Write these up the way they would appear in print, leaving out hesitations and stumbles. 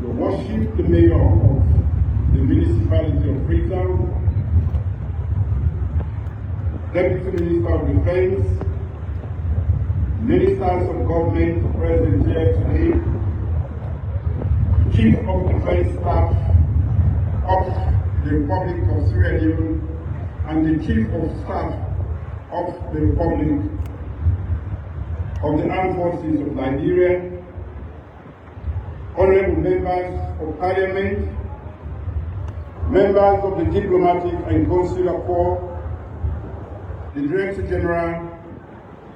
to worship the mayor of the municipality of Freetown, Deputy Minister of Defense, Ministers of Government present here today, Chief of Defense Staff of the Republic of Sierra Leone, and the Chief of Staff of the Republic of the Armed Forces of Nigeria, honorable members of Parliament, members of the Diplomatic and Consular Corps, the Director General,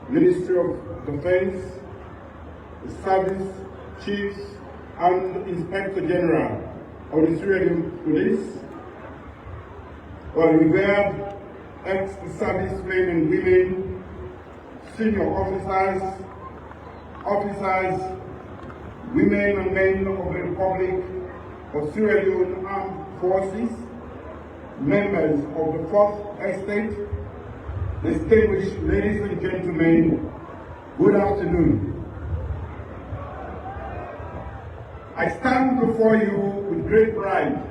Ministry of Defense, the Service Chiefs, and Inspector General of the Sierra Leone Police, revered ex-servicemen and women, senior officers, women and men of the Republic of Sierra Leone Armed Forces, members of the Fourth Estate, distinguished ladies and gentlemen, good afternoon. I stand before you with great pride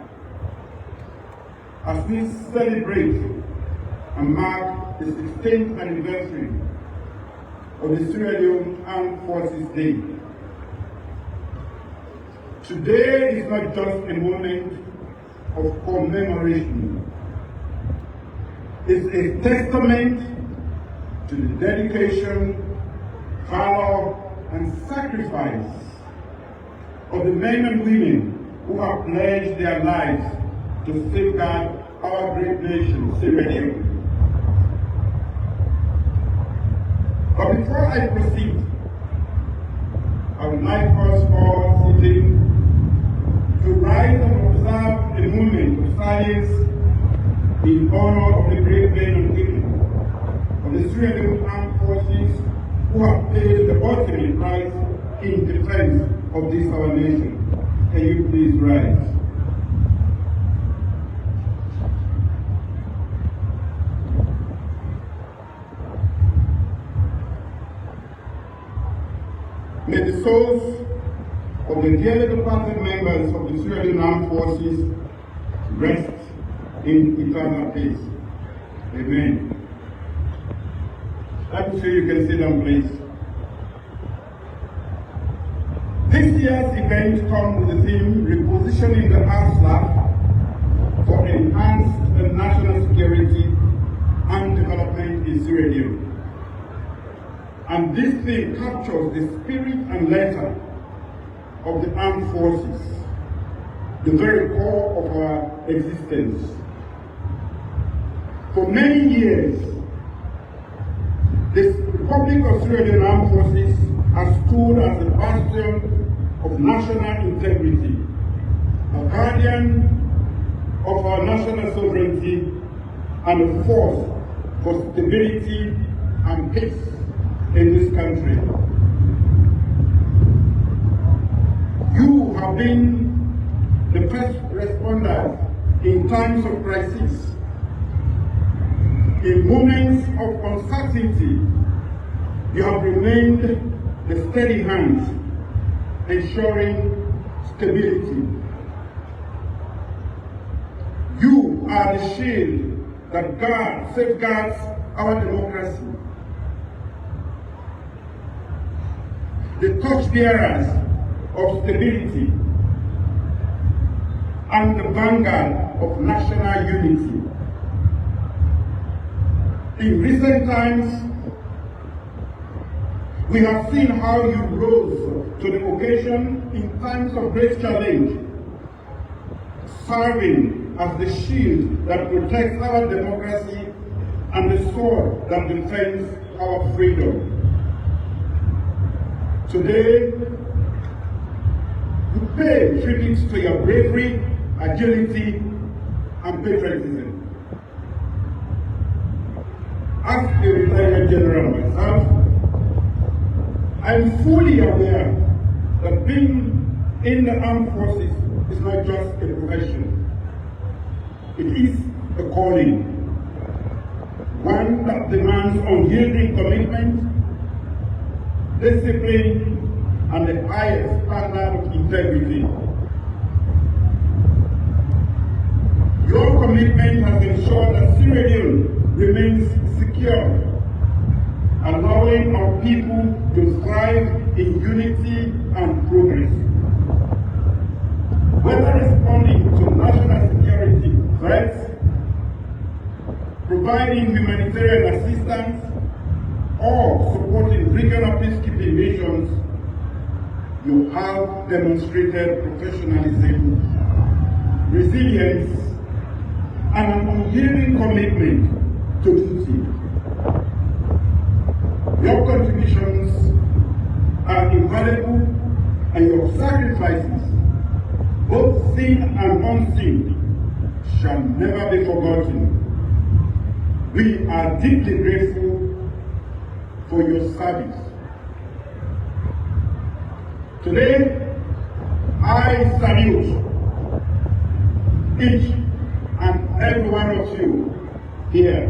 as we celebrate and mark the 16th anniversary of the Sierra Leone Armed Forces Day. Today is not just a moment of commemoration. It's a testament to the dedication, valor, and sacrifice of the men and women who have pledged their lives to safeguard our great nation, Sierra Leone. But before I proceed, I would like us all sitting to rise and observe a moment of silence in honor of the great men and women of the Sierra Leone Armed Forces who have paid the ultimate price in defense of this our nation. Can you please rise? May the souls of the dearly departed members of the Sierra Leone Armed Forces rest in eternal peace. Amen. I'm sure you can sit down, please. This year's event comes with the theme Repositioning the ASLAF for Enhanced National Security and Development in Sierra Leone. And this theme captures the spirit and letter of the armed forces, the very core of our existence. For many years, the Republic of Sierra Leone Armed Forces has stood as a bastion of national integrity, a guardian of our national sovereignty, and a force for stability and peace in this country. You have been the first responders in times of crisis. In moments of uncertainty, you have remained the steady hand, ensuring stability. You are the shield that safeguards our democracy. The torchbearers of stability and the vanguard of national unity. In recent times, we have seen how you rose to the occasion in times of great challenge, serving as the shield that protects our democracy and the sword that defends our freedom. Today, you pay tribute to your bravery, agility, and patriotism. As a retired general myself, I am fully aware that being in the armed forces is not just a profession. It is a calling, one that demands unyielding commitment, discipline, and the highest standard of integrity. Your commitment has ensured that Sierra Leone remains secure, allowing our people to thrive in unity and progress. Whether responding to national security threats, providing humanitarian assistance, or supporting regional peacekeeping missions, you have demonstrated professionalism, resilience, and an unyielding commitment to duty. Your contributions are invaluable, and your sacrifices, both seen and unseen, shall never be forgotten. We are deeply grateful for your service. Today, I salute each and every one of you here.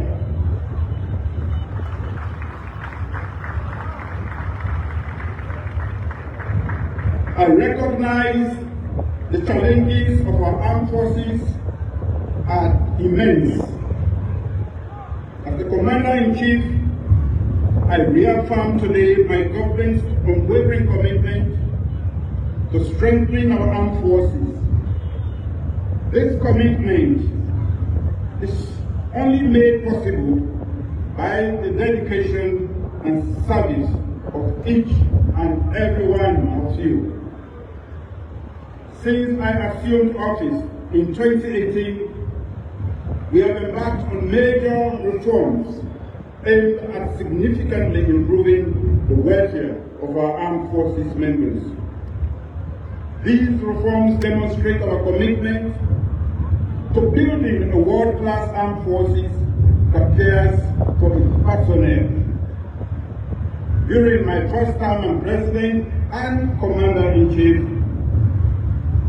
I recognize the challenges of our armed forces are immense. As the Commander-in-Chief, I reaffirm today my government's unwavering commitment to strengthening our armed forces. This commitment is only made possible by the dedication and service of each and every one of you. Since I assumed office in 2018, we have embarked on major reforms aimed at significantly improving the welfare of our armed forces members. These reforms demonstrate our commitment to building a world-class armed forces that cares for its personnel. During my first term as President and Commander-in-Chief,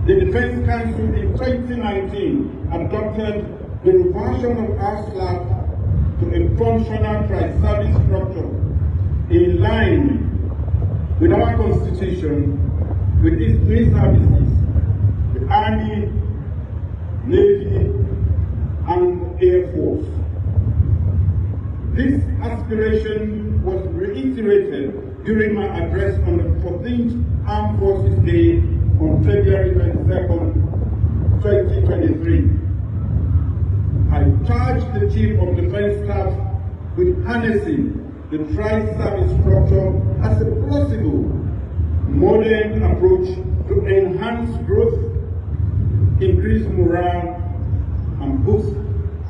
the Defense Council in 2019 adopted the reversion of our SLAP to a functional tri-service structure in line with our Constitution, with its three services, the Army, Navy, and Air Force. This aspiration was reiterated during my address on the 14th Armed Forces Day on February 22nd, 2023. I charged the Chief of Defense Staff with harnessing the tri-service structure as a plausible, modern approach to enhance growth, increase morale, and boost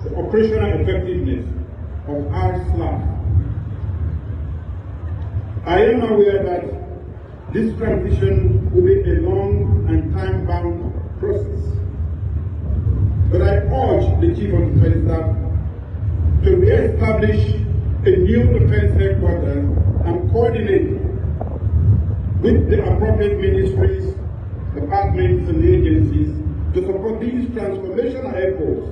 the operational effectiveness of our staff. I am aware that this transition will be a long and time-bound process. But I urge the Chief of Defense Staff to re-establish a new defense headquarters and coordinate with the appropriate ministries, departments, and agencies to support these transformational efforts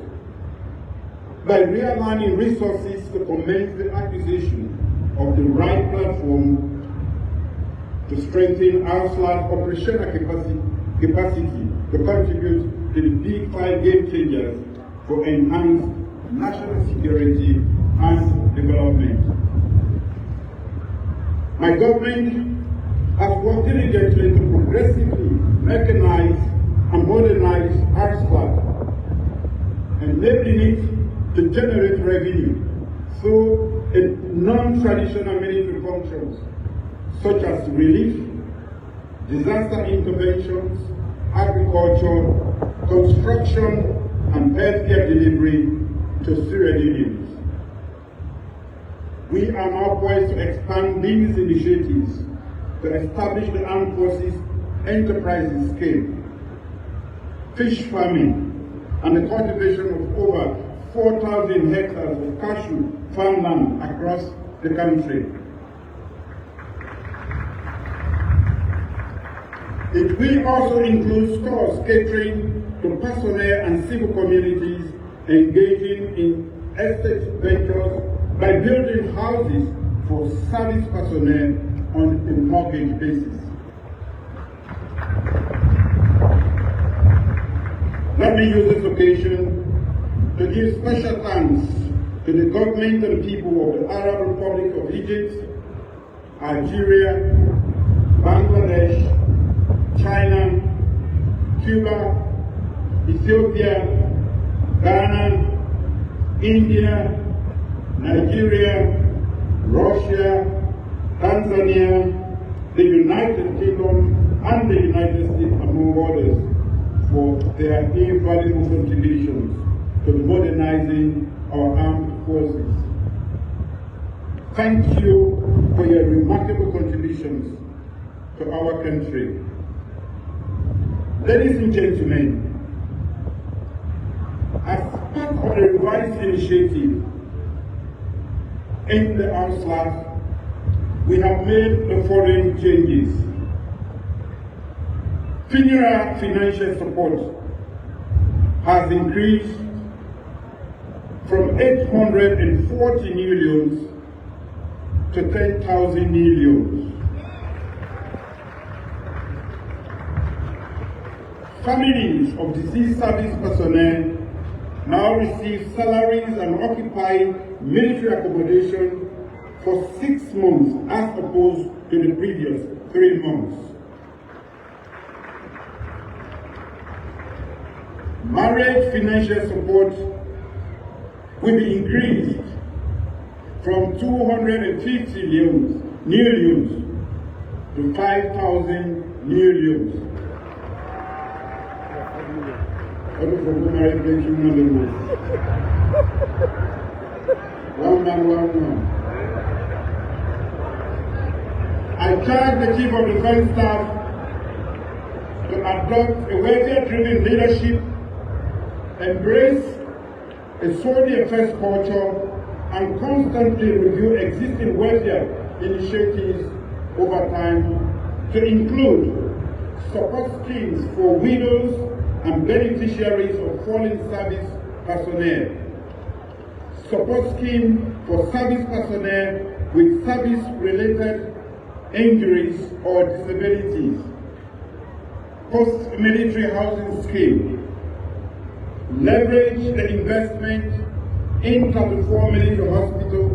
by realigning resources to commence the acquisition of the right platform to strengthen our SLA's operational capacity to contribute to the Big Five game changers for enhanced national security and development. My government has worked diligently to progressively mechanize and modernize our SLAC, enabling it to generate revenue through non-traditional military functions such as relief, disaster interventions, agriculture, construction, and healthcare delivery to Sierra Leoneans. We are now poised to expand these initiatives to establish the armed forces enterprise scale, fish farming, and the cultivation of over 4,000 hectares of cashew farmland across the country. It will also include stores catering to personnel and civil communities engaging in estate ventures by building houses for service personnel on a mortgage basis. Let me use this occasion to give special thanks to the government and people of the Arab Republic of Egypt, Algeria, Bangladesh, China, Cuba, Ethiopia, Ghana, India, Nigeria, Russia, Tanzania, the United Kingdom, and the United States, among others, for their invaluable contributions to modernizing our armed forces. Thank you for your remarkable contributions to our country. Ladies and gentlemen, as part of the revised initiative in the ARSLAF, we have made the following changes. FINERA financial support has increased from 840 million to 10,000 million. Families of deceased service personnel now receive salaries and occupy military accommodation for 6 months as opposed to the previous 3 months. Marriage financial support will be increased from 250 million to 5,000 million. One man. I charge the Chief of Defense Staff to adopt a welfare-driven leadership, embrace a soldier first culture, and constantly review existing welfare initiatives over time to include support schemes for widows and beneficiaries of fallen service personnel, support scheme for service personnel with service-related injuries or disabilities, post-military housing scheme, leverage the investment in 34 military hospital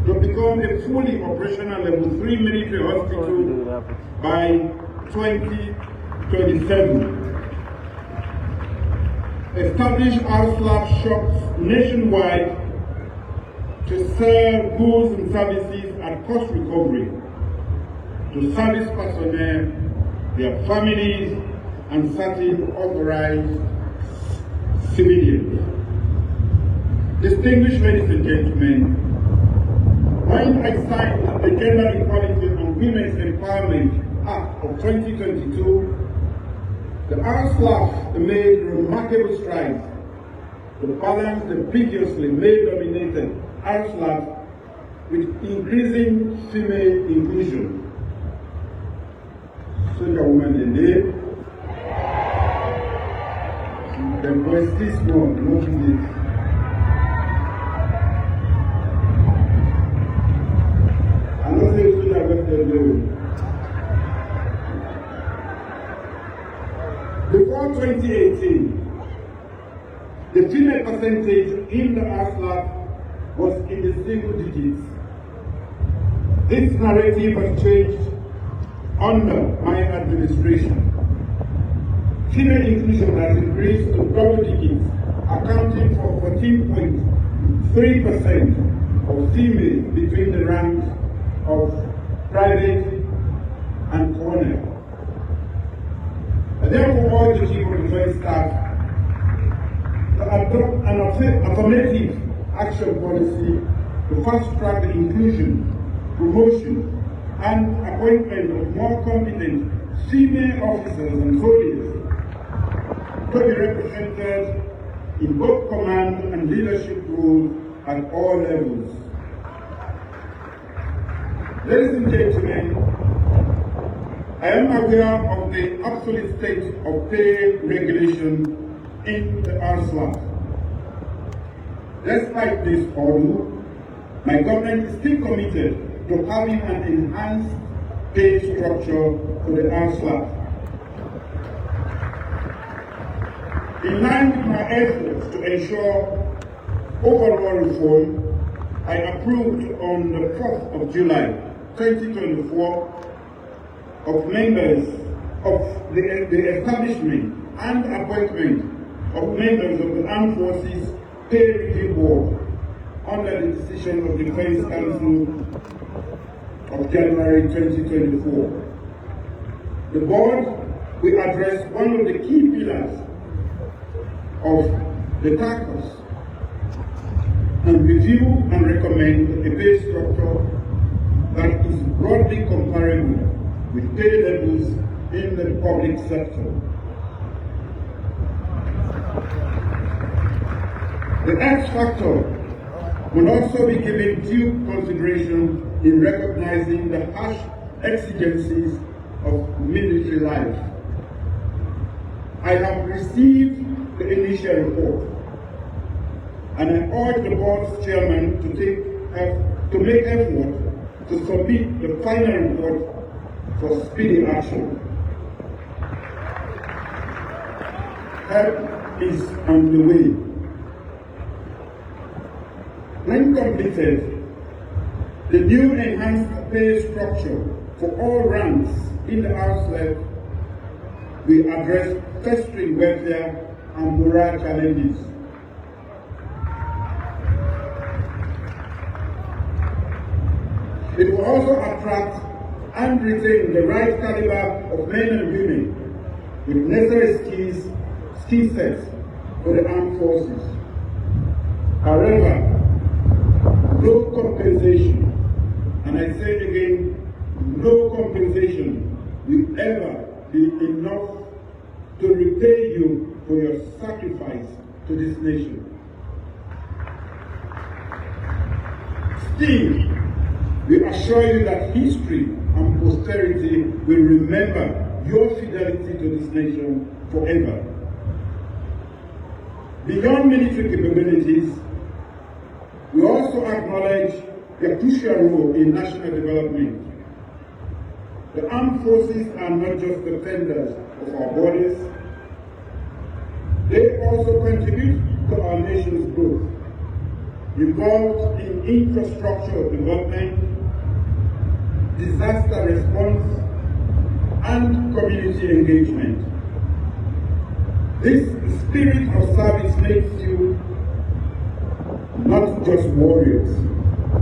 to become a fully operational level 3 military hospital by 2027. Establish ARSLAF shops nationwide to sell goods and services at cost recovery to service personnel, their families, and certain authorized civilians. Distinguished ladies and gentlemen, when I signed the Gender Equality and Women's Empowerment Act of 2022, the ARSLAF made remarkable strides to balance the previously male-dominated ARSLAF with increasing female inclusion. Soldier woman in there, the voice is small, no it. I'm not saying soldier what they're doing. Before 2018, the female percentage in the ARSLAF was in the single digits. This narrative has changed under my administration. Female inclusion has increased to double digits, accounting for 14.3% of females between the ranks of private and colonel. I therefore urge the Chief of Defense Staff to adopt an affirmative action policy to fast-track the inclusion, promotion, and appointment of more competent female officers and soldiers to be represented in both command and leadership roles at all levels. Ladies and gentlemen, I am aware of the obsolete state of pay regulation in the ARSLAF. Despite this hurdle, my government is still committed to having an enhanced pay structure for the ARSLAF. In line with my efforts to ensure overall reform I approved on the 4th of July 2024 of members of the establishment and appointment of members of the Armed Forces Pay Review Board under the decision of the Defense Council of January 2024. The board will address one of the key pillars of the TACOS and review and recommend a pay structure that is broadly comparable with pay levels in the public sector. The X factor will also be given due consideration in recognizing the harsh exigencies of military life. I have received the initial report, and I urge the board's chairman to make effort to submit the final report for speedy action. Help is on the way. When completed, the new enhanced pay structure for all ranks in the house level will address festering welfare and moral challenges. It will also attract and retain the right caliber of men and women with necessary skill sets for the armed forces. However, no compensation, and I say it again, no compensation will ever be enough to repay you for your sacrifice to this nation. Still, we assure you that history and posterity will remember your fidelity to this nation forever. Beyond military capabilities, we also acknowledge their crucial role in national development. The armed forces are not just defenders of our borders, they also contribute to our nation's growth, involved in infrastructure development, disaster response, and community engagement. This spirit of service makes you not just warriors,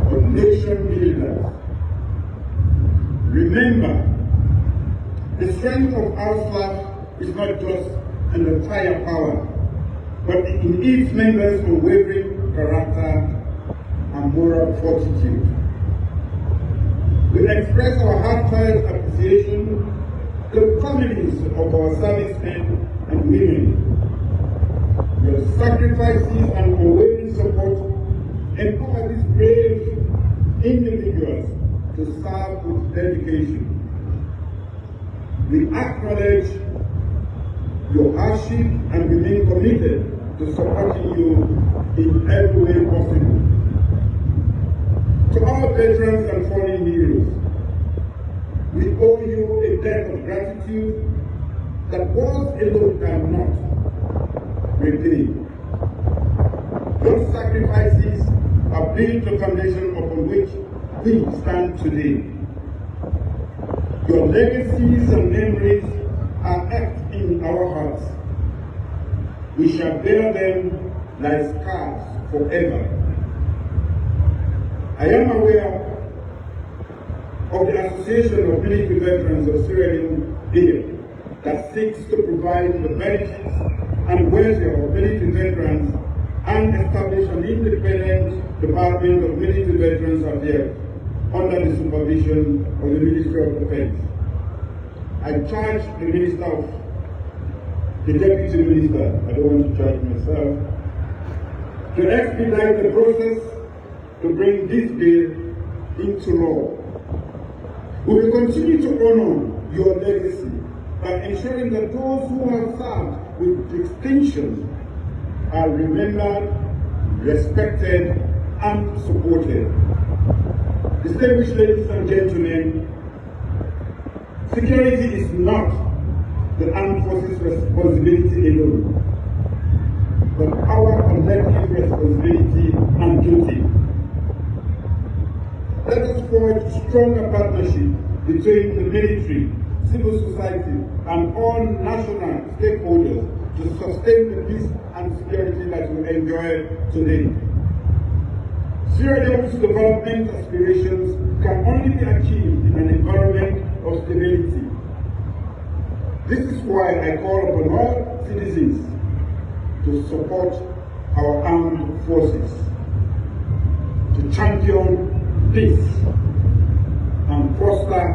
but nation builders. Remember, the strength of our flag is not just in the firepower, but in its members' unwavering character and moral fortitude. We express our heartfelt appreciation to the families of our servicemen and women. Your sacrifices and unwavering support empower these brave individuals to serve with dedication. We acknowledge your hardship and remain committed to supporting you in every way possible. To our veterans and fallen heroes, we owe you a debt of gratitude that words alone cannot repay. Your sacrifices have built the foundation upon which we stand today. Your legacies and memories are etched in our hearts. We shall bear them like scars forever. I am aware of the Association of Military Veterans of Sierra Leone that seeks to provide the benefits and welfare of military veterans and establish an independent Department of Military Veterans Affairs under the supervision of the Ministry of Defense. I charge the Deputy Minister, I don't want to charge myself, to expedite the process to bring this bill into law. We will continue to honor your legacy by ensuring that those who have served with distinction are remembered, respected, and supported. Distinguished ladies and gentlemen, security is not the armed forces' responsibility alone, but our collective responsibility and duty. Let us forge stronger partnership between the military, civil society, and all national stakeholders to sustain the peace and security that we enjoy today. Sierra Leone's development aspirations can only be achieved in an environment of stability. This is why I call upon all citizens to support our armed forces, to champion peace and foster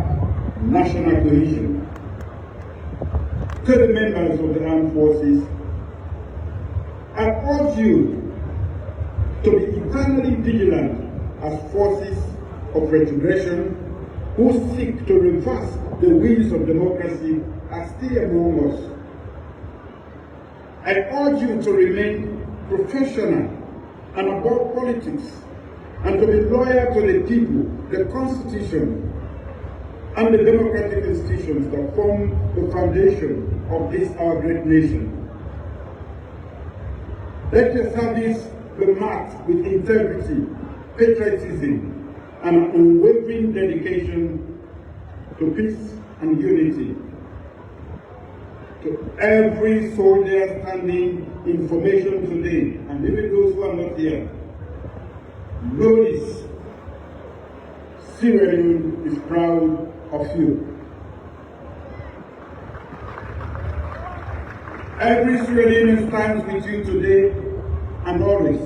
national cohesion. To the members of the armed forces, I urge you to be eternally vigilant as forces of retrogression who seek to reverse the wheels of democracy are still among us. I urge you to remain professional and above politics, and to be loyal to the people, the Constitution, and the democratic institutions that form the foundation of this our great nation. Let your service be marked with integrity, patriotism, and an unwavering dedication to peace and unity. To every soldier standing in formation today, and even those who are not here, know this: Sierra Leone is proud of you. Every Sierra Leonean stands with you today and always.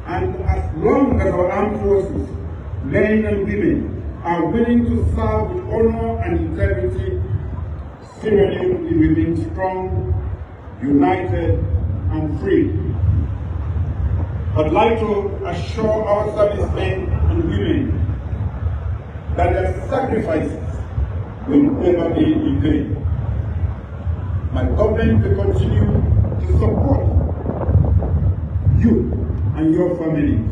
And as long as our armed forces, men and women, are willing to serve with honor and integrity, Sierra Leone will remain strong, united, and free. I'd like to assure our servicemen and women that their sacrifices will never be in vain. My government will continue to support you and your families.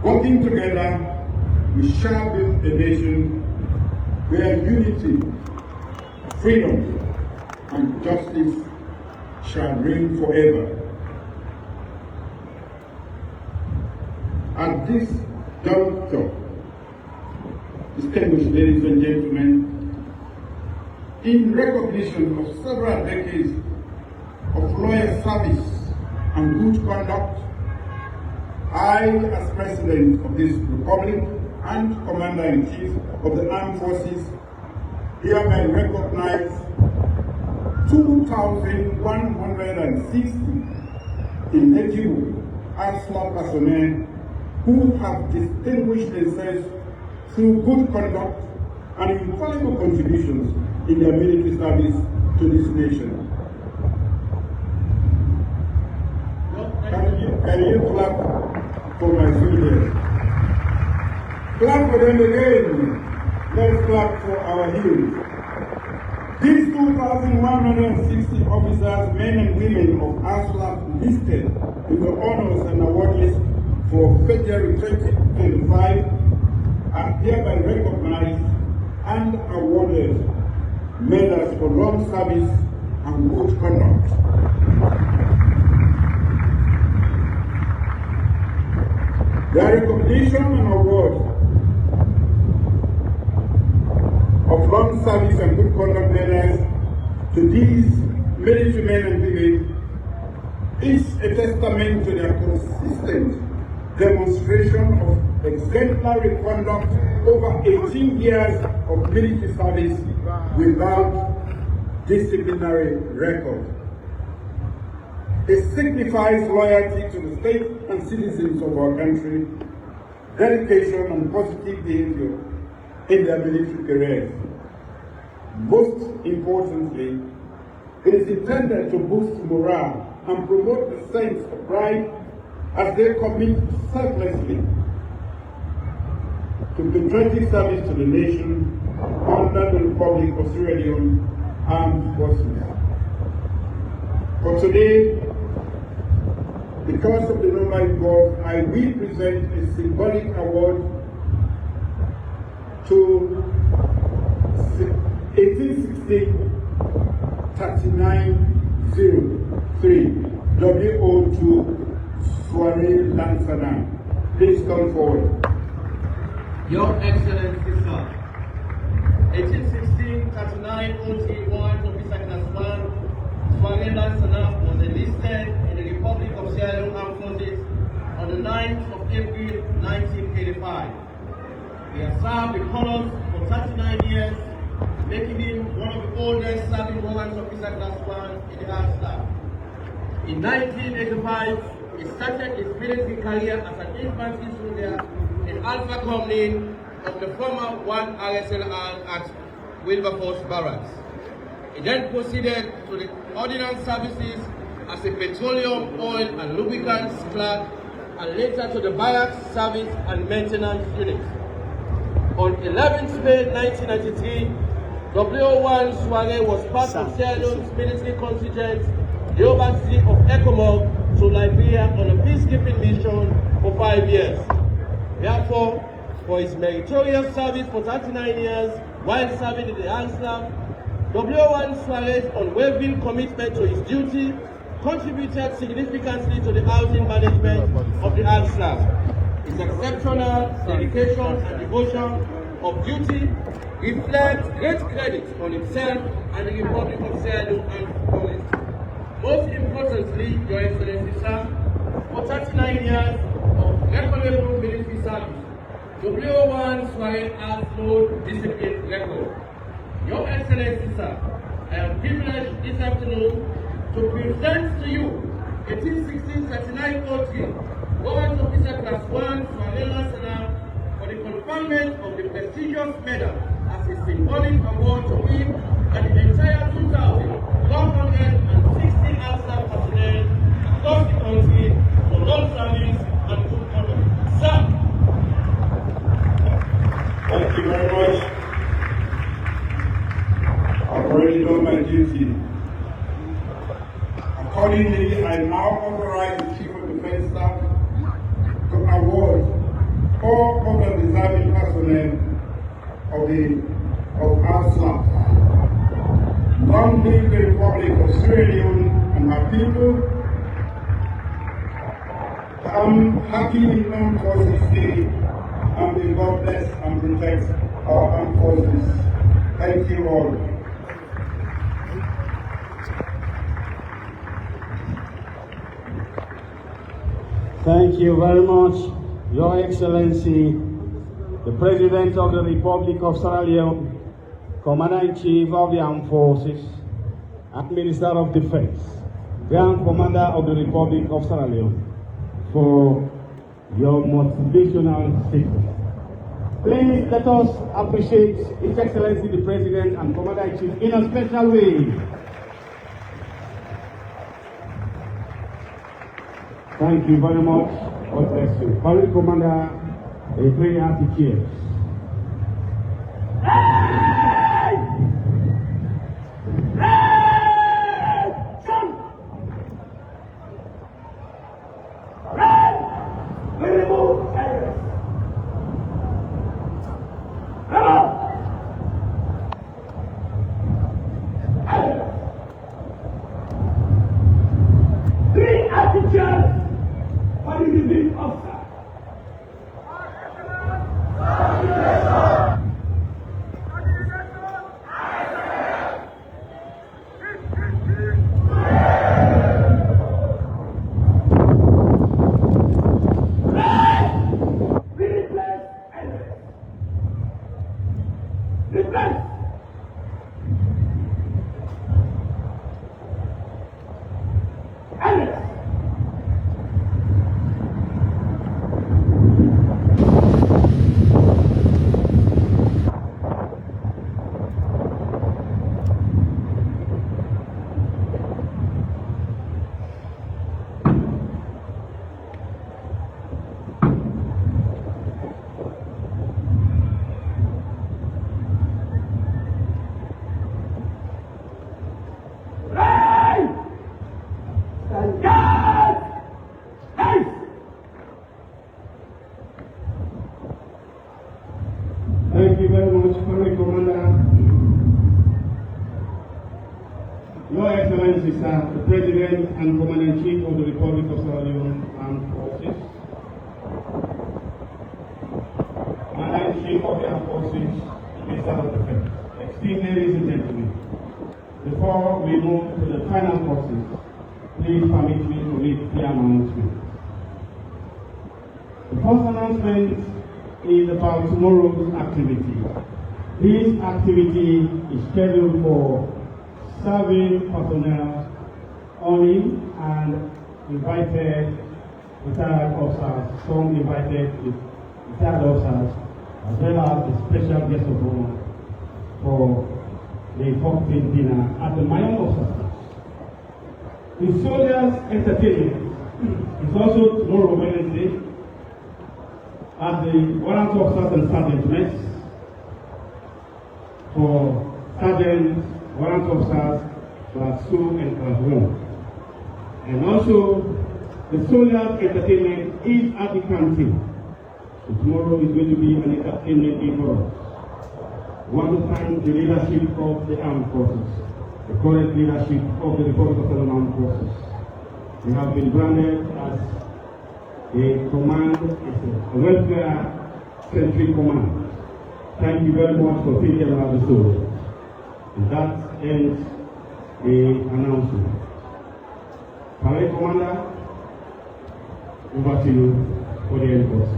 Working together, we shall build a nation where unity, freedom, and justice shall reign forever. At this juncture, distinguished ladies and gentlemen, in recognition of several decades of loyal service and good conduct, I, as President of this Republic and Commander-in-Chief of the Armed Forces, hereby recognize 2,160 ineligible ASLA personnel who have distinguished themselves through good conduct and invaluable contributions in their military service to this nation. Can you clap for my soldiers? Clap for them again. Let's clap for our heroes. These 2,160 officers, men and women of ASLAP listed in the honors and award list for February 2025 are hereby recognized and awarded medals for long service and good conduct. Their recognition and award of long service and good conduct medals to these military men and women is a testament to their consistent demonstration of exemplary conduct over 18 years of military service without disciplinary record. It signifies loyalty to the state and citizens of our country, dedication and positive behavior in their military careers. Most importantly, it is intended to boost morale and promote the sense of pride as they commit selflessly to patriotic service to the nation under the Republic of Sierra Leone Armed Forces. For today, because of the number involved, I will present a symbolic award to 1860-39 WO2 Soiree Lansana. Please come forward. Your Excellency, sir. 1816-39 OT Warrant Officer Class 1 Soiree Lansana was enlisted in the Republic of Sierra Leone Armed Forces on the 9th of April 1985. He has served the colors for 39 years, making him one of the oldest serving warrant officer Class 1 in the Armed Staff. In 1985, he started his military career as an infantry soldier in Alpha Company of the former 1 RSLR at Wilberforce Barracks. He then proceeded to the Ordnance Services as a petroleum, oil and lubricants clerk, and later to the Barracks Service and Maintenance Unit. On 11th May 1993, WO1 Soiree was part of Sierra Leone's military contingent, the overseas of ECOMOG, to Liberia on a peacekeeping mission for 5 years. Therefore, for his meritorious service for 39 years while serving in the armed staff, WO1 Soiree's unwavering commitment to his duty contributed significantly to the housing management of the armed staff. His exceptional dedication and devotion of duty reflects great credit on himself and the Republic of Sierra Leone Armed Forces. Most importantly, Your Excellency, sir, for 39 years of recognizable military service, WO1 Soiree has no discipline record. Your Excellency, sir, I am privileged this afternoon to present to you 1816-39 OT Warrant Officer Class 1 Soiree Lansana for the conferment of the prestigious medal as a symbolic award to him and the entire 2,160 ASAP personnel across the country for non-service and good conduct. Sir! Thank you very much. I've already done my duty. Accordingly, I now authorize the Chief of Defense Staff to award all other deserving personnel of our staff. Long live the Republic of Sierra Leone and her people. I'm happy in Armed Forces Day, and may God bless and protect our armed forces. Thank you all. Thank you very much, Your Excellency, the President of the Republic of Sierra Leone, Commander-in-Chief of the Armed Forces, and Minister of Defense, Grand Commander of the Republic of Sierra Leone, for your motivational statement. Please let us appreciate His Excellency the President and Commander-in-Chief in a special way. Thank you very much. God bless you. Parade Commander, a prayer to cheers. Your Excellency, sir, the President and Commander-in-Chief of the Republic of Sierra Leone Armed Forces, Commander-in-Chief of the Armed Forces, Minister of Defense, esteemed ladies and gentlemen, before we move to the final process, please permit me to read the announcement. The first announcement is about tomorrow's activity. This activity is scheduled for serving personnel only and invited retired officers, some invited retired officers, as well as a special guest of honor for the 14th dinner at the Mayan Officers. The soldiers' entertainment is also tomorrow, Wednesday, at the Warrant Officers and Sergeant Mess for sergeants, warrant officers, class 2 and class 1. And also, the soldiers' entertainment is at the canteen. So tomorrow is going to be an entertainment day for us. I want to thank the leadership of the armed forces, the current leadership of the Republic of Sierra Leone Armed Forces. We have been branded as a command, a welfare-centric command. Thank you very much for thinking about the story. And that ends the announcement. Parade Commander, over to you for the end process.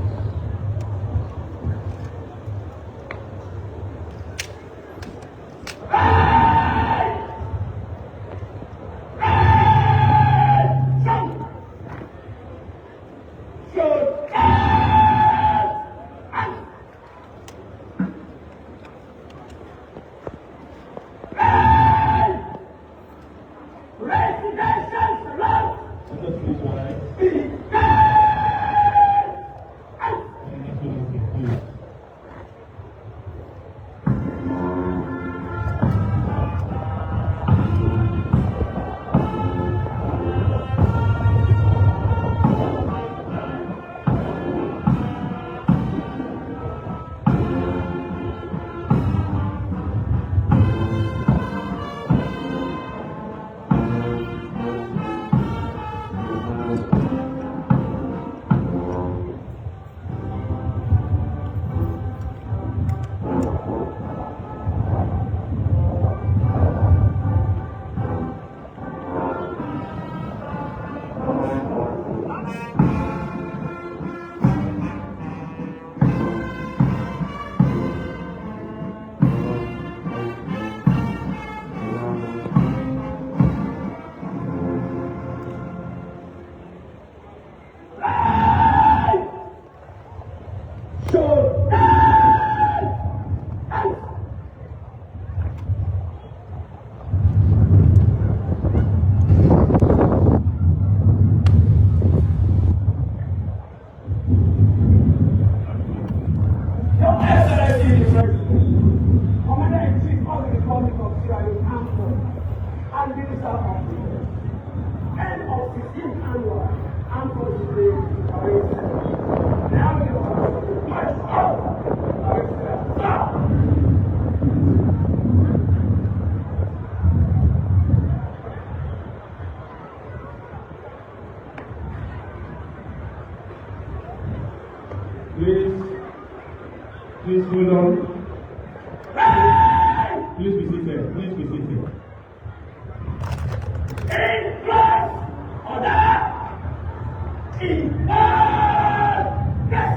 Please hold on. Please be seated. Please be seated. In class order. In yes.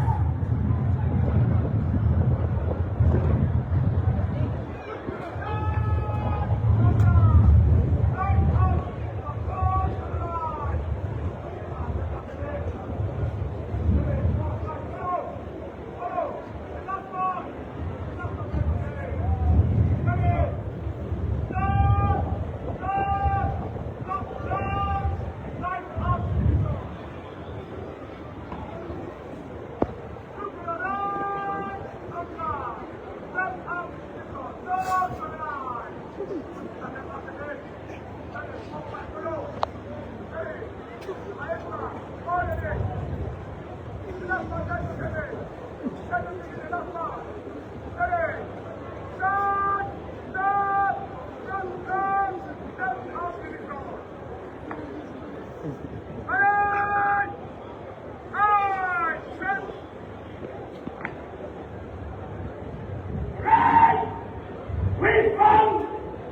We found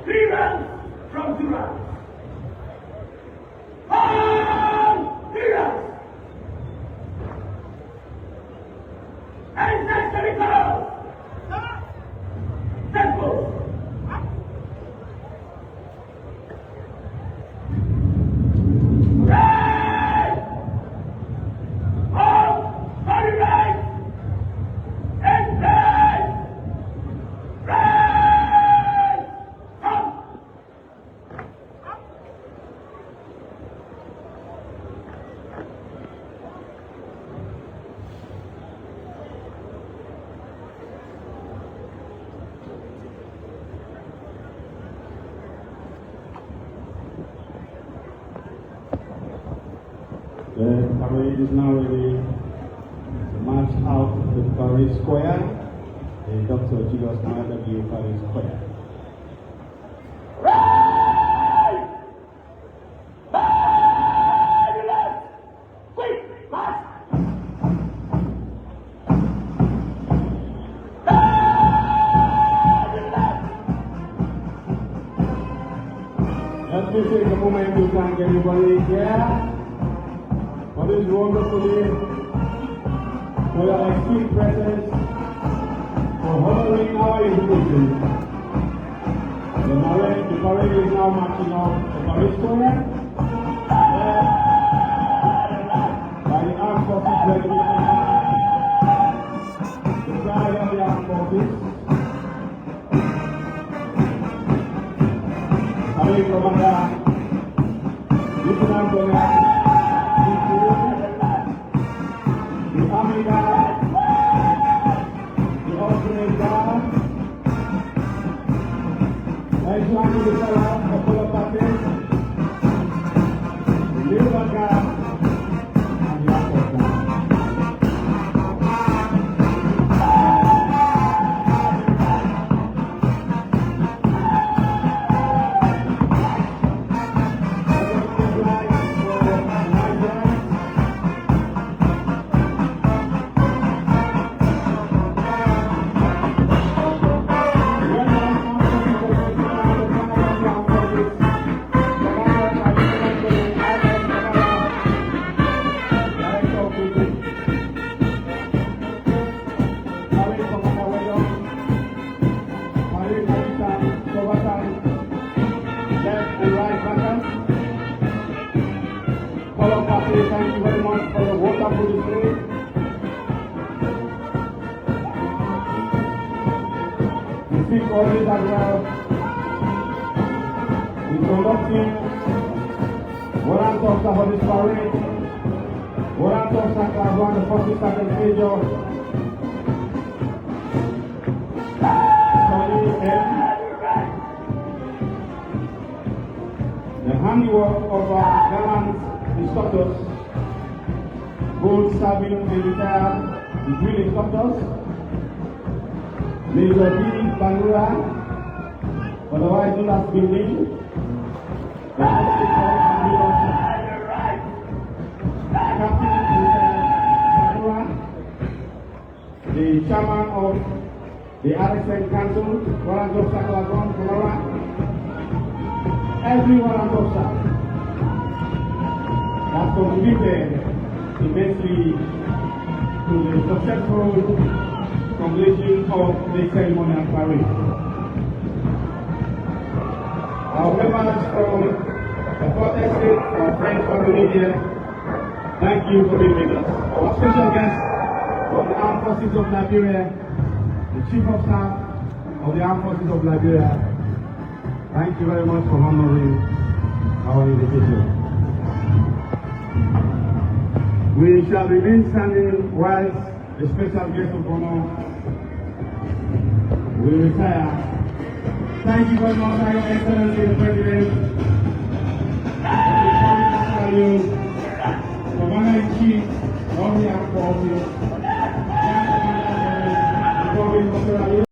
freedom from tyrants. Tyrants! Ancestry colors! Temples! Rise! All body rights! And rise! Rise! Up! The parade is now ready to march out to Paris Square, the Dr. Julius W. Paris Square. Rise! Fabulous! Quick march! Let me take a moment to thank everybody here for this wonderful day, for your esteemed presence, for honoring our invitation. The parade is now marching out to Paris Square, led by the Armed Forces Delegation, the pride of the Armed Forces, Parade Commander, Lieutenant Colonel, the Army Guard, the alternate guard, joining the color of color parties, the Labour Guard, and the Air Force Guard. Thank you very much for your wonderful display. We speak always as well. We conducting warrant officer for this parade, warrant officer class 1, the 42nd Major, the handiwork of our gallant instructors, both serving and retired degree instructors, Major B. Bangura, otherwise known as Building, the Captain Bangura, the Chairman of the RSN Council, Warrant Officer Class 1, Kamara, every warrant officer has contributed immensely to the successful completion of the ceremonial parade. Our members from the 4th Estate, our friends from the media, thank you for being with us. Our special guest from the Armed Forces of Liberia, the Chief of Staff of the Armed Forces of Liberia, thank you very much for honoring our invitation. We shall remain standing whilst the special guest of honor will retire. Thank you very much, Your Excellency the President, Commander-in-Chief of the Armed Forces,